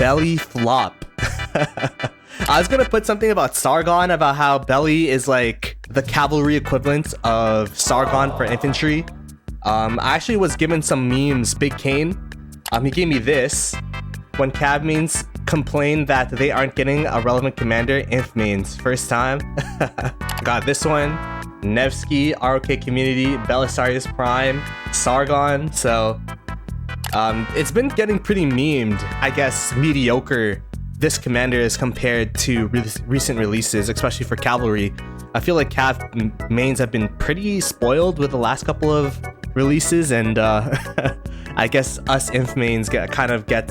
belly flop. I was gonna put something about Sargon, about how belly is like the cavalry equivalent of Sargon for infantry. I actually was given some memes. Big Kane, he gave me this. When Cav mains complain that they aren't getting a relevant commander, Inf mains, first time. Got this one. Nevsky, ROK community, Belisarius Prime, Sargon. So it's been getting pretty memed, I guess, mediocre this commander is compared to recent releases, especially for cavalry. I feel like Cav mains have been pretty spoiled with the last couple of releases, and I guess us Inf mains get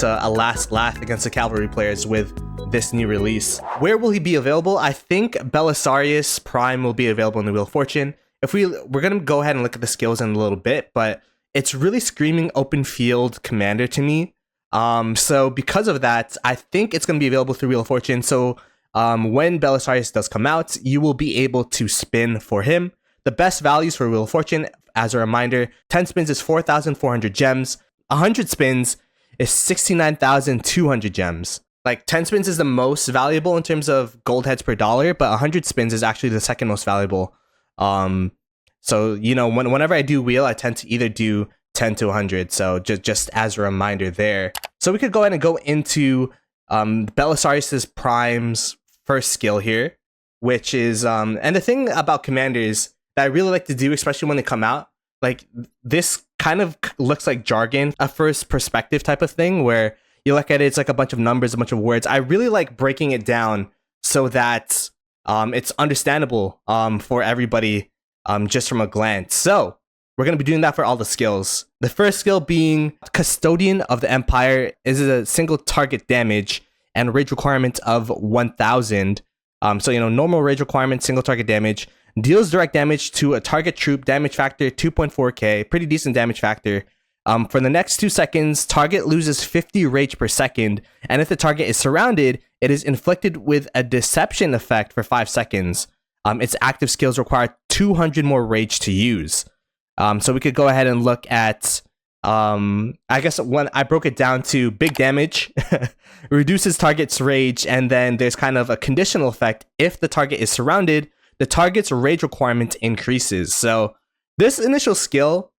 a last laugh against the cavalry players with this new release. Where will he be available? I think Belisarius Prime will be available in the Wheel of Fortune. We're gonna go ahead and look at the skills in a little bit, but it's really screaming open field commander to me. So because of that, I think it's gonna be available through Wheel of Fortune. So when Belisarius does come out, you will be able to spin for him. The best values for Wheel of Fortune, as a reminder, 10 spins is 4,400 gems. 100 spins is 69,200 gems. Like 10 spins is the most valuable in terms of gold heads per dollar, but 100 spins is actually the second most valuable. So, you know, whenever I do wheel, I tend to either do 10 to 100. So just as a reminder there. So we could go ahead and go into Belisarius' Prime's first skill here, which is, and the thing about commanders that I really like to do, especially when they come out, like this kind of looks like jargon, a first perspective type of thing where you look at it, it's like a bunch of numbers, a bunch of words. I really like breaking it down so that it's understandable for everybody just from a glance. So we're going to be doing that for all the skills. The first skill being Custodian of the Empire is a single target damage and rage requirement of 1,000. So, you know, normal rage requirement, single target damage. Deals direct damage to a target troop, damage factor 2.4k, pretty decent damage factor. For the next 2 seconds, target loses 50 rage per second, and if the target is surrounded, it is inflicted with a deception effect for 5 seconds. Its active skills require 200 more rage to use. So we could go ahead and look at, I guess when I broke it down to big damage, reduces target's rage, and then there's kind of a conditional effect. If the target is surrounded, the target's rage requirement increases. So this initial skill,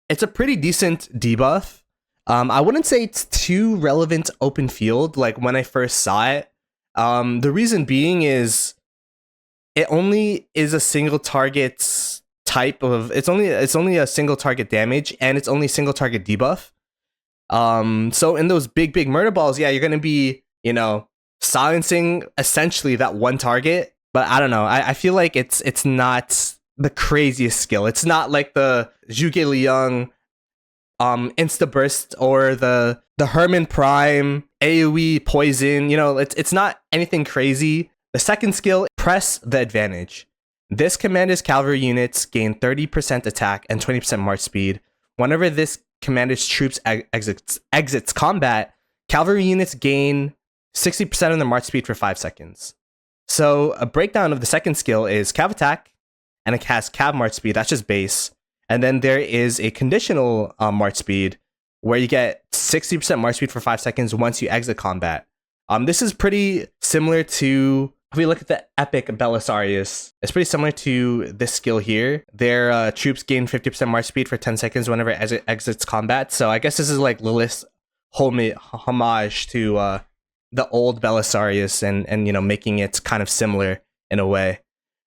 it's a pretty decent debuff. I wouldn't say it's too relevant open field like when I first saw it. The reason being is it only is a single target type of, it's only a single target damage, and it's only single target debuff. So in those big murder balls, yeah, you're gonna be, you know, silencing essentially that one target. But I don't know. I feel like it's not the craziest skill. It's not like the Zhuge Liang Insta Burst or the Herman Prime AoE Poison. You know, it's not anything crazy. The second skill, Press the Advantage. This commander's cavalry units gain 30% attack and 20% march speed. Whenever this commander's troops exits combat, cavalry units gain 60% of their march speed for 5 seconds. So a breakdown of the second skill is Cav Attack, and it has Cav March speed, that's just base. And then there is a conditional March speed, where you get 60% March speed for 5 seconds once you exit combat. This is pretty similar to, if we look at the Epic Belisarius, it's pretty similar to this skill here. Their troops gain 50% March speed for 10 seconds whenever it exits combat. So I guess this is like Lilith's homage to the old Belisarius, and you know, making it kind of similar in a way.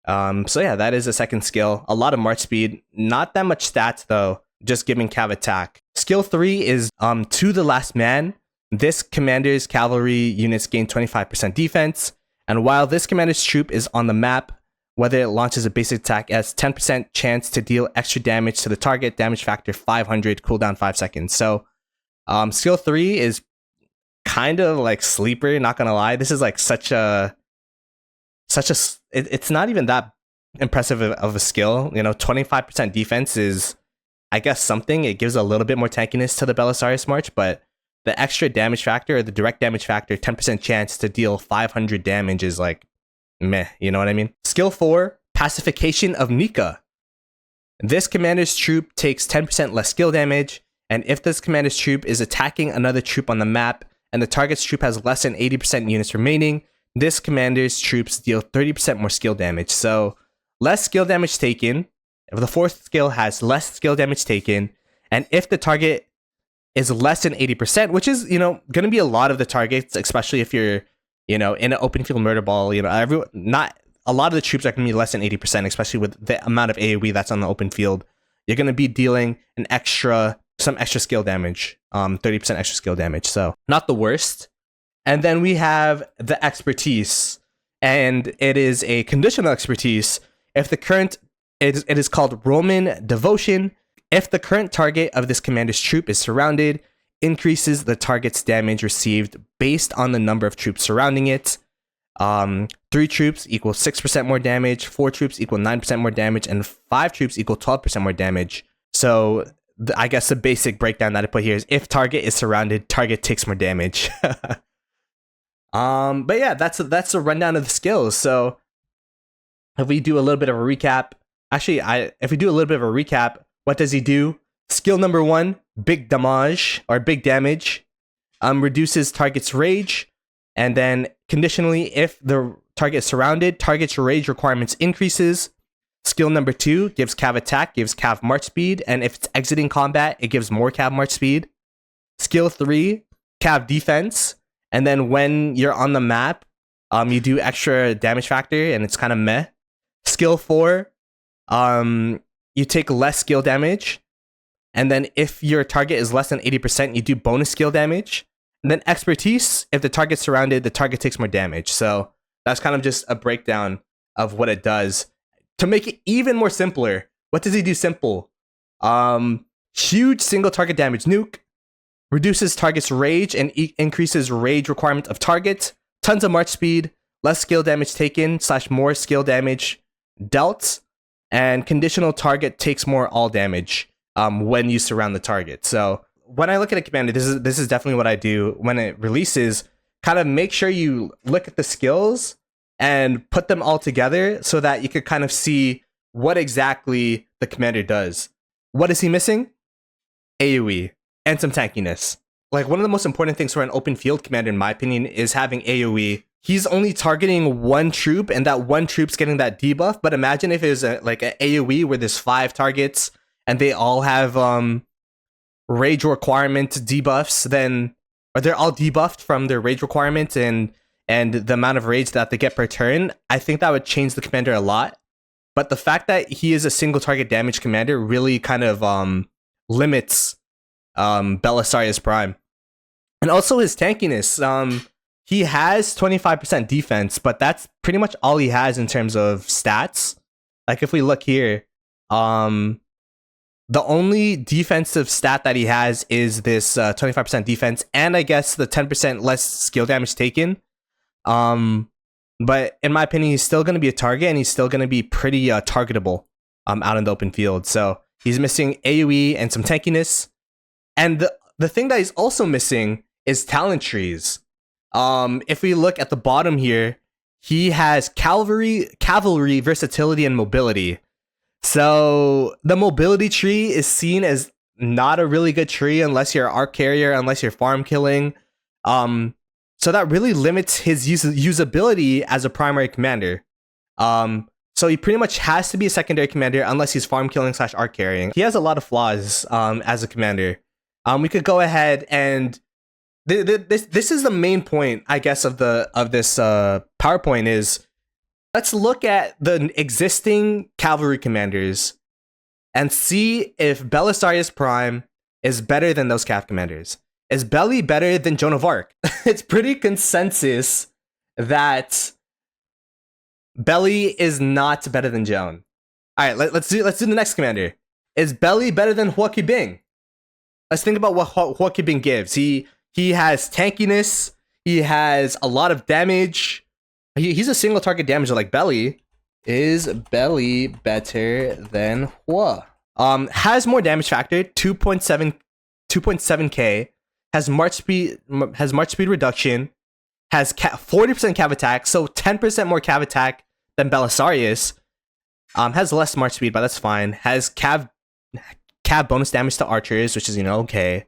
So yeah, that is the second skill. A lot of march speed, not that much stats though, just giving Cav Attack. Skill 3 is To the Last Man. This commander's cavalry units gain 25% defense, and while this commander's troop is on the map, whether it launches a basic attack, it has 10% chance to deal extra damage to the target, damage factor 500, cooldown 5 seconds. So skill 3 is kind of like sleeper, not gonna lie. This is like such a it's not even that impressive of a skill. You know, 25% defense is, I guess, something. It gives a little bit more tankiness to the Belisarius March, but the extra damage factor, or the direct damage factor, 10% chance to deal 500 damage is like meh, you know what I mean? Skill 4, Pacification of Nika. This commander's troop takes 10% less skill damage, and if this commander's troop is attacking another troop on the map and the target's troop has less than 80% units remaining, this commander's troops deal 30% more skill damage. So less skill damage taken. If the fourth skill has less skill damage taken, and if the target is less than 80%, which is, going to be a lot of the targets, especially if you're, in an open field murder ball, not a lot of the troops are going to be less than 80%, especially with the amount of AoE that's on the open field. You're going to be dealing some extra skill damage, 30% extra skill damage. So not the worst. And then we have the expertise, and it is a conditional expertise. If the current, it is called Roman devotion. If the current target of this commander's troop is surrounded, increases the target's damage received based on the number of troops surrounding it. 3 troops equals 6% more damage, 4 troops equal 9% more damage, and 5 troops equal 12% more damage. So I guess the basic breakdown that I put here is if target is surrounded, target takes more damage. But yeah, that's a rundown of the skills. So if we do a little bit of a recap, what does he do? Skill number 1, big damage or big damage, reduces target's rage, and then conditionally, if the target is surrounded, target's rage requirements increases. Skill number 2 gives Cav attack, gives Cav March speed, and if it's exiting combat, it gives more Cav March speed. Skill 3, Cav defense, and then when you're on the map, you do extra damage factor, and it's kind of meh. Skill 4, you take less skill damage, and then if your target is less than 80%, you do bonus skill damage. And then expertise, if the target's surrounded, the target takes more damage. So that's kind of just a breakdown of what it does. To make it even more simpler, what does he do simple? Huge single target damage nuke, reduces target's rage and increases rage requirement of target, tons of march speed, less skill damage taken / more skill damage dealt, and conditional target takes more all damage when you surround the target. So when I look at a commander, this is definitely what I do when it releases. Kind of make sure you look at the skills and put them all together so that you could kind of see what exactly the commander does. What is he missing? AoE and some tankiness. Like, one of the most important things for an open field commander, in my opinion, is having AoE. He's only targeting one troop, and that one troop's getting that debuff. But imagine if it was like an AoE where there's 5 targets and they all have rage requirement debuffs, then, or they're all debuffed from their rage requirement and the amount of rage that they get per turn. I think that would change the commander a lot. But the fact that he is a single target damage commander really kind of limits Belisarius Prime. And also his tankiness. He has 25% defense, but that's pretty much all he has in terms of stats. Like, if we look here, the only defensive stat that he has is this 25% defense, and I guess the 10% less skill damage taken. But in my opinion, he's still going to be a target, and he's still going to be pretty targetable out in the open field. So he's missing AoE and some tankiness. And the thing that he's also missing is talent trees. If we look at the bottom here, he has cavalry, versatility, and mobility. So the mobility tree is seen as not a really good tree unless you're an arc carrier, unless you're farm killing. So that really limits his usability as a primary commander. So he pretty much has to be a secondary commander unless he's farm killing / arc carrying. He has a lot of flaws as a commander. We could go ahead and this is the main point, I guess, of this PowerPoint is, let's look at the existing cavalry commanders and see if Belisarius Prime is better than those Cav commanders. Is Belly better than Joan of Arc? It's pretty consensus that Belly is not better than Joan. All right, let's do the next commander. Is Belly better than Huoqi Bing? Let's think about what Huoqi Bing gives. He has tankiness. He has a lot of damage. He's a single target damager like Belly. Is Belly better than Hua? Has more damage factor, 2.7k. Has march speed reduction. Has 40% cav attack, so 10% more cav attack than Belisarius. Has less march speed, but that's fine. Has cav bonus damage to archers, which is, okay.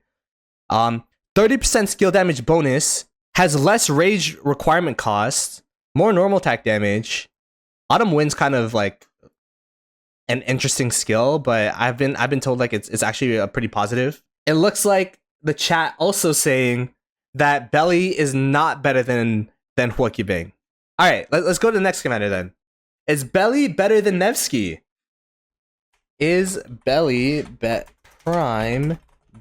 30% skill damage bonus, has less rage requirement cost, more normal attack damage. Autumn Wind's kind of like an interesting skill, but I've been told like it's actually a pretty positive. It looks like the chat also saying that Belly is not better than Huoqubing. All right, let's go to the next commander then. Is Belly better than Nevsky? Is Belly Prime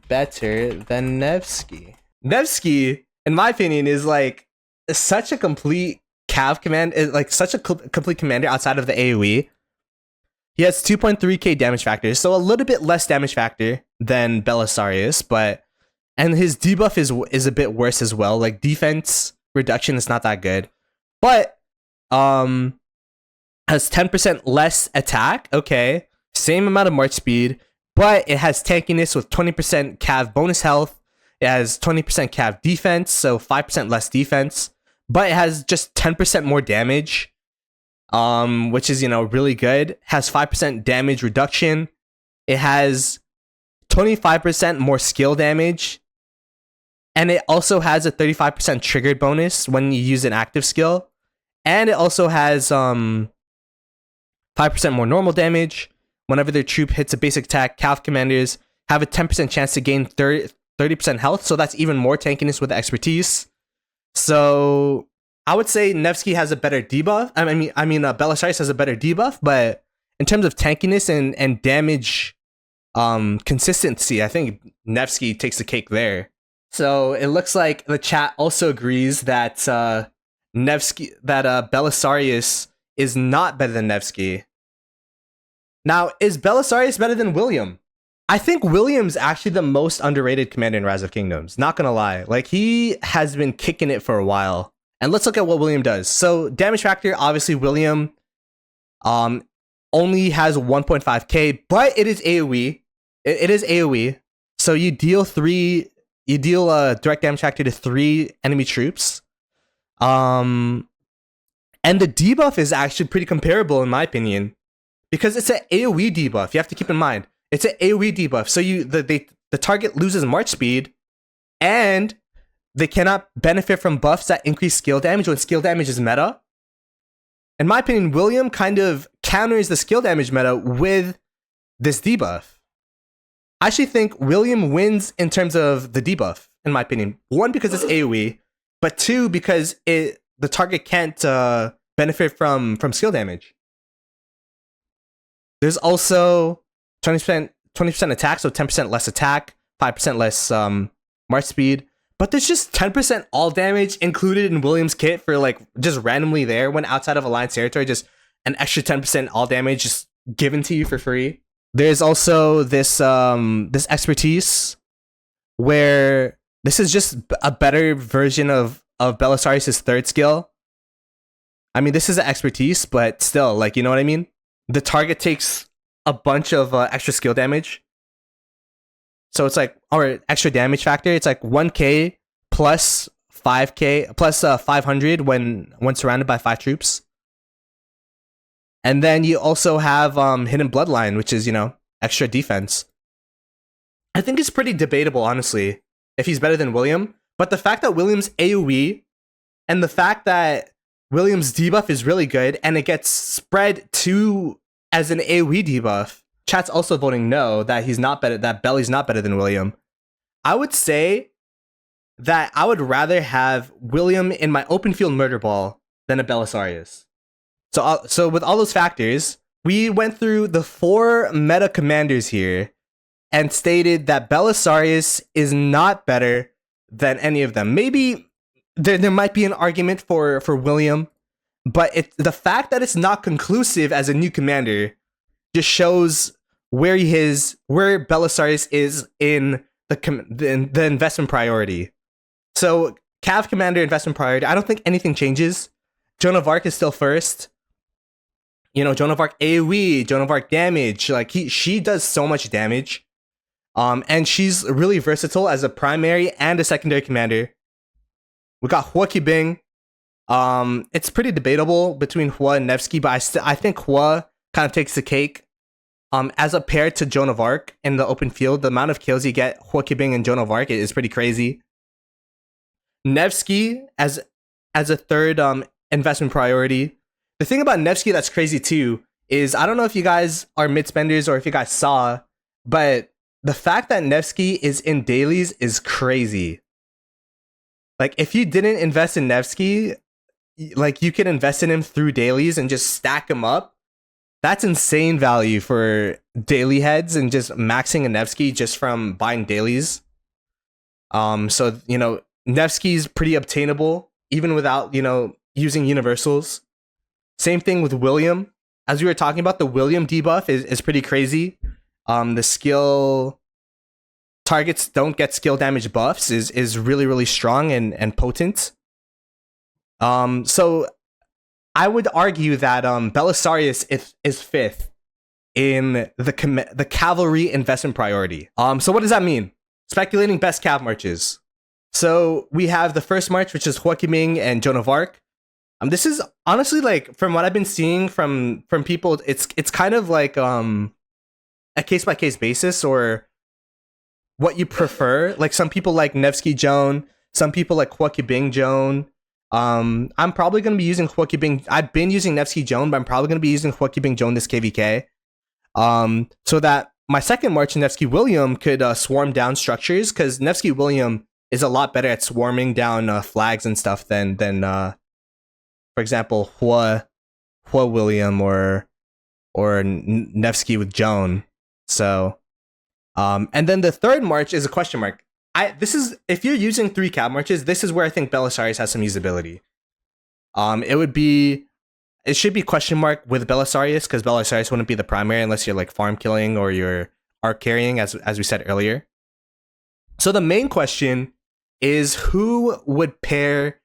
better than Nevsky? Nevsky, in my opinion, is like such a complete Cav command, is like such a complete commander outside of the AoE. He has 2.3k damage factor, so a little bit less damage factor than Belisarius, and his debuff is a bit worse as well. Like defense reduction is not that good, but has 10% less attack. Okay, same amount of march speed, but it has tankiness with 20% Cav bonus health. It has 20% Cav defense, so 5% less defense, but it has just 10% more damage, which is, really good. Has 5% damage reduction. It has 25% more skill damage, and it also has a 35% triggered bonus when you use an active skill, and it also has 5% more normal damage. Whenever their troop hits a basic attack, Cav commanders have a 10% chance to gain 30% health, so that's even more tankiness with the expertise. So I would say Nevsky has a better debuff. Belisarius has a better debuff, but in terms of tankiness and damage consistency, I think Nevsky takes the cake there. So it looks like the chat also agrees that Belisarius is not better than Nevsky. Now, is Belisarius better than William? I think William's actually the most underrated commander in Rise of Kingdoms. Not gonna lie. Like, he has been kicking it for a while. And let's look at what William does. So, damage factor, obviously, William only has 1.5k, but it is AoE. It is AoE. So, you deal direct damage factor to 3 enemy troops. And the debuff is actually pretty comparable, in my opinion, because it's an AoE debuff. You have to keep in mind. It's an AoE debuff, so the target loses march speed, and they cannot benefit from buffs that increase skill damage when skill damage is meta. In my opinion, William kind of counters the skill damage meta with this debuff. I actually think William wins in terms of the debuff, in my opinion. 1, because it's AoE, but 2, because the target can't benefit from skill damage. There's also 20% attack, so 10% less attack, 5% less march speed. But there's just 10% all damage included in William's kit for like just randomly there when outside of Alliance territory, just an extra 10% all damage just given to you for free. There's also this this expertise where this is just a better version of Belisarius' third skill. I mean, this is an expertise, but still, like, you know what I mean? The target takes a bunch of extra skill damage. So it's like, or extra damage factor. It's like 1k plus 5k plus 500 when surrounded by 5 troops. And then you also have Hidden Bloodline, which is, extra defense. I think it's pretty debatable, honestly, if he's better than William. But the fact that William's AoE and the fact that William's debuff is really good and it gets spread to as an AoE debuff, chat's also voting no, that he's not better, that Belly's not better than William. I would say that I would rather have William in my open field murder ball than a Belisarius. So with all those factors, we went through the 4 meta commanders here and stated that Belisarius is not better than any of them. Maybe there might be an argument for William, but the fact that it's not conclusive as a new commander just shows where Belisarius is in the investment priority. So Cav commander investment priority, I don't think anything changes. Joan of Arc is still first. Joan of Arc AoE, Joan of Arc damage. Like she does so much damage. And she's really versatile as a primary and a secondary commander. We got Huoqubing. It's pretty debatable between Hua and Nevsky, but I think Hua kind of takes the cake. As a pair to Joan of Arc in the open field, the amount of kills you get Huoqubing and Joan of Arc is pretty crazy. Nevsky as a third investment priority. The thing about Nevsky that's crazy too is I don't know if you guys are mid spenders or if you guys saw, but the fact that Nevsky is in dailies is crazy. Like if you didn't invest in Nevsky, like you can invest in him through dailies and just stack him up. That's insane value for daily heads and just maxing a Nevsky just from buying dailies. So you know, Nevsky's pretty obtainable even without, you know, using universals. Same thing with William. As we were talking about, the William debuff is pretty crazy. The skill targets don't get skill damage buffs is really, really strong and potent. So I would argue that Belisarius is fifth in the cavalry investment priority. So what does that mean? Speculating best Cav Marches. So we have the first March, which is Huokiming and Joan of Arc. This is honestly, like, from what I've been seeing from people, it's kind of like a case by case basis or what you prefer. Like some people like Nevsky Joan, some people like Huokibing Joan. I'm probably going to be using Huokibing. I've been using Nevsky Joan, but I'm probably going to be using Huokibing Joan this KVK. So that my second March, Nevsky William, could swarm down structures, because Nevsky William is a lot better at swarming down flags and stuff than for example, Hua William or Nevsky with Joan. So, and then the third March is a question mark. This is, if you're using 3 Cav Marches, this is where I think Belisarius has some usability. It should be question mark with Belisarius, because Belisarius wouldn't be the primary unless you're like farm killing or you're arc carrying, as we said earlier. So the main question is, who would pair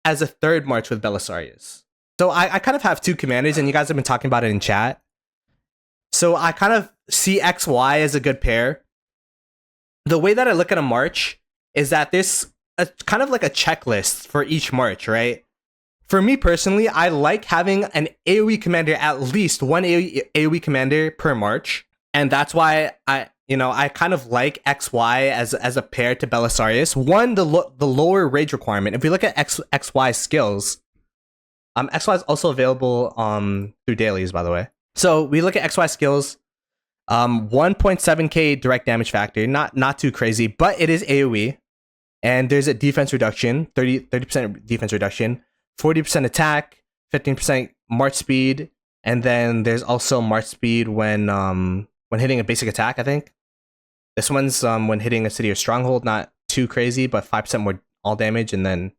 as a third March with Belisarius? So I kind of have 2 commanders, and you guys have been talking about it in chat. So I kind of see XY as a good pair. The way that I look at a March is that there's kind of like a checklist for each March, right? For me personally, I like having an AoE commander, at least one AoE commander per March. And that's why I kind of like XY as a pair to Belisarius. One, the lower rage requirement. If we look at XY skills, XY is also available through dailies, by the way. So we look at XY skills, 1.7k direct damage factor, not too crazy, but it is AoE. And there's a defense reduction, 30% defense reduction, 40% attack, 15% march speed, and then there's also march speed when hitting a basic attack, I think. This one's when hitting a city or stronghold, not too crazy, but 5% more all damage, and then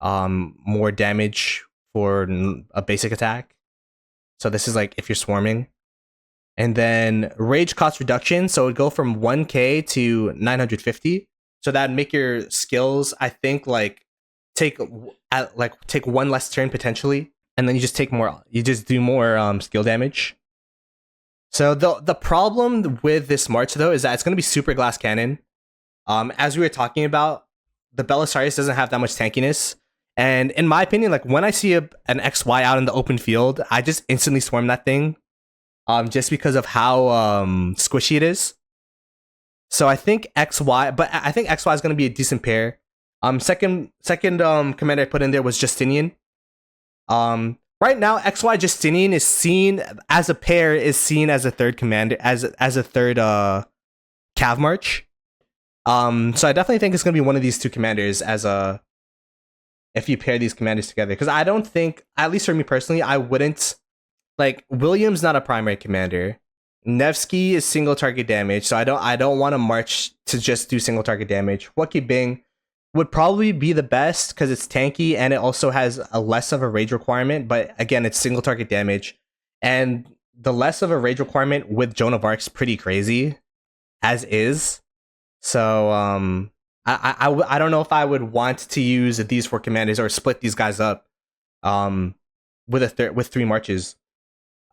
more damage for a basic attack. So this is like if you're swarming. And then rage cost reduction, so it would go from 1k to 950. So that'd make your skills, I think, like take one less turn potentially, and then you just do more skill damage. So the problem with this March though is that it's going to be super glass cannon. As we were talking about, the Belisarius doesn't have that much tankiness, and in my opinion, like when I see an XY out in the open field, I just instantly swarm that thing, just because of how squishy it is. So I think XY, but I think XY is going to be a decent pair. Second commander I put in there was Justinian. Right now, XY Justinian is seen as a pair, is seen as a third commander, as a third Cav March. So I definitely think it's gonna be one of these 2 commanders if you pair these commanders together. Because I don't think, at least for me personally, I wouldn't, like, William's not a primary commander. Nevsky is single target damage, so I don't want to march to just do single target damage. Huokibing would probably be the best because it's tanky and it also has a less of a rage requirement, but again, it's single target damage. And the less of a rage requirement with Joan of Arc's pretty crazy, as is. So I don't know if I would want to use these 4 commanders or split these guys up with 3 marches.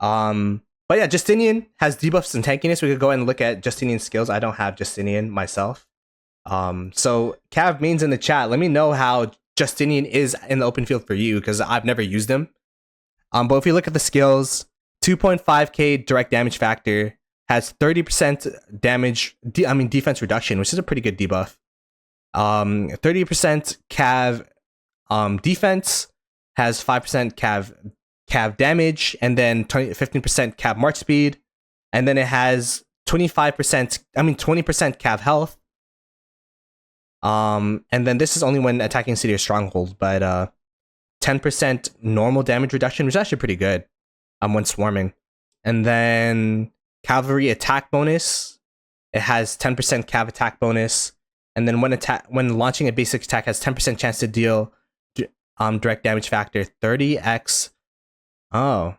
But yeah, Justinian has debuffs and tankiness. We could go ahead and look at Justinian's skills. I don't have Justinian myself. So Cav means in the chat, let me know how Justinian is in the open field for you, because I've never used him. But if you look at the skills, 2.5k direct damage factor, has 30% defense reduction, which is a pretty good debuff. 30% Cav defense, has 5% Cav damage, and then 15% Cav March speed, and then it has 20% Cav health. And then this is only when attacking city or stronghold, but 10% normal damage reduction, which is actually pretty good when swarming. And then cavalry attack bonus, it has 10% Cav attack bonus, and then when launching a basic attack, has 10% chance to deal direct damage factor 30x. Oh,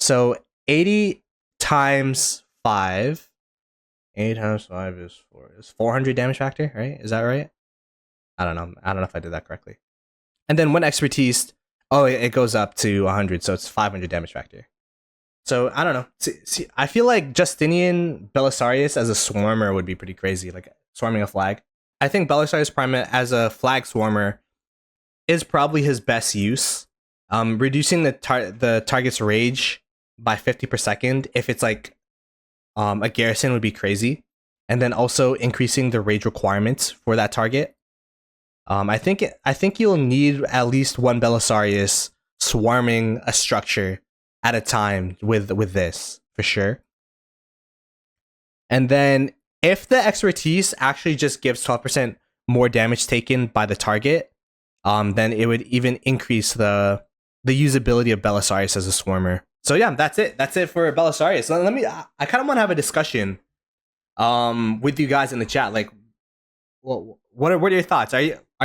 so 80 times 5. 8 times 5 is 4. Is 400 damage factor, right? Is that right? I don't know if I did that correctly. And then when expertise, it goes up to 100, so it's 500 damage factor. So I don't know. See, I feel like Justinian Belisarius as a swarmer would be pretty crazy, like swarming a flag. I think Belisarius Prime as a flag swarmer is probably his best use. Reducing the target's rage by 50 per second if it's like a garrison would be crazy, and then also increasing the rage requirements for that target. I think you'll need at least one Belisarius swarming a structure at a time with this for sure. And then if the expertise actually just gives 12% more damage taken by the target, then it would even increase the usability of Belisarius as a swarmer. So yeah, that's it. That's it for Belisarius. I kind of want to have a discussion with you guys in the chat. Like, what are your thoughts?